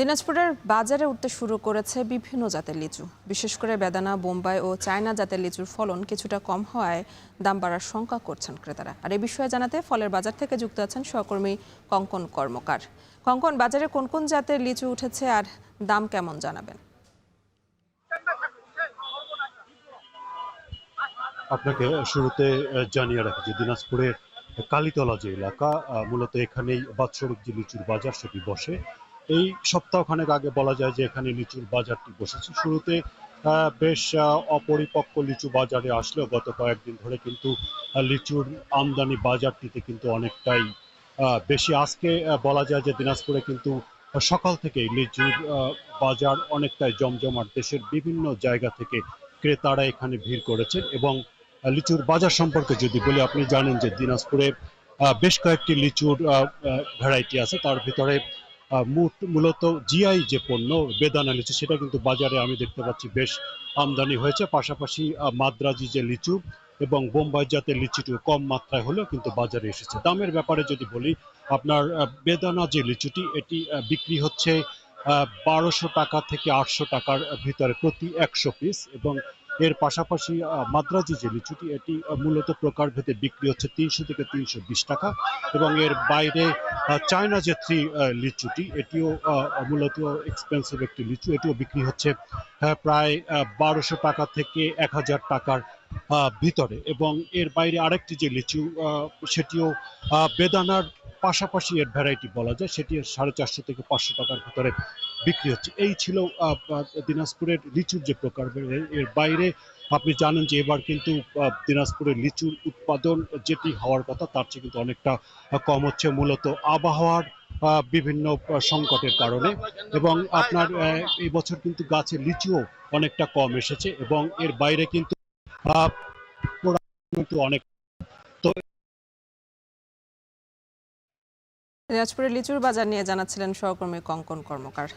দিনাজপুরের বাজারে উঠতে শুরু করেছে বিভিন্ন জাতের লিচু। বিশেষ করে বেদানা, বোম্বাই ও চায়না জাতের লিচুর ফলন কিছুটা কম হওয়ায় দাম বাড়ার শঙ্কা করছেন ক্রেতারা। আর এই বিষয়ে জানাতে ফলের বাজার থেকে যুক্ত আছেন সহকর্মী কঙ্কন কর্মকার। কঙ্কন, বাজারে কোন কোন জাতের লিচু উঠেছে আর দাম কেমন জানাবেন? আপনাকে শুরুতে জানিয়ে রাখি যে দিনাজপুরের কালীতলা যে এলাকা, মূলত এখানেই বাৎসরিক যে লিচুর বাজার সেটি বসে। এই সপ্তাহখানেক আগে বলা যায় যে এখানে লিচুর বাজারটি বসেছে। শুরুতে বেশ অপরিপক্ক লিচু বাজারে আসলেও গত কয়েকদিন ধরে কিন্তু লিচুর আমদানি বাজারটিতে কিন্তু অনেকটাই বেশি। আজকে বলা যায় যে দিনাজপুরে কিন্তু সকাল থেকেই লিচুর বাজার অনেকটাই জমজমাট। দেশের বিভিন্ন জায়গা থেকে ক্রেতারা এখানে ভিড় করেছেন এবং লিচুর বাজার সম্পর্কে যদি বলি, আপনি জানেন যে দিনাজপুরে বেশ কয়েকটি লিচুর ভ্যারাইটি আছে। তার ভিতরে মূলত জিআই যে পণ্য বেদানা লিচু, সেটা কিন্তু বাজারে আমি দেখতে পাচ্ছি বেশ আমদানি হয়েছে। পাশাপাশি মাদ্রাজি যে লিচু এবং বোম্বাই জাতের লিচুটিও কম মাত্রায় হলেও কিন্তু বাজারে এসেছে। দামের ব্যাপারে যদি বলি, আপনার বেদানা যে লিচুটি এটি বিক্রি হচ্ছে 1200 টাকা থেকে 800 টাকার ভিতরে প্রতি 100 পিস, এবং এর পাশাপাশি মাদ্রাজি যে লিচুটি এটি মূলত প্রকারভেদে বিক্রি হচ্ছে 300 থেকে 320 টাকা, এবং এর বাইরে চায়না যে লিচুটি এটিও মূলত এক্সপেন্সিভ একটি লিচু, এটিও বিক্রি হচ্ছে প্রায় 1200 টাকা থেকে 1000 টাকার ভিতরে। এবং এর বাইরে আরেকটি যে লিচু সেটিও বেদানার পাশাপাশি এর ভ্যারাইটি বলা যায়, সেটি 450 থেকে 500 টাকার ভিতরে বিক্রি হচ্ছে। এই ছিল দিনাজপুরের লিচুর যে প্রকারভেদ। এর বাইরে আপনি জানেন যে এবার কিন্তু দিনাজপুরের লিচুর উৎপাদন যেটি হওয়ার কথা তার চেয়ে কিন্তু অনেকটা কম হচ্ছে, মূলত আবহাওয়ার বিভিন্ন সংকটের কারণে। এবং আপনার এই বছর কিন্তু গাছে লিচুও অনেকটা কম এসেছে, এবং এর বাইরে কিন্তু কিন্তু অনেক। তো দিনাজপুরের লিচুর বাজার নিয়ে জানাচ্ছিলেন সহকর্মী কঙ্কন কর্মকার।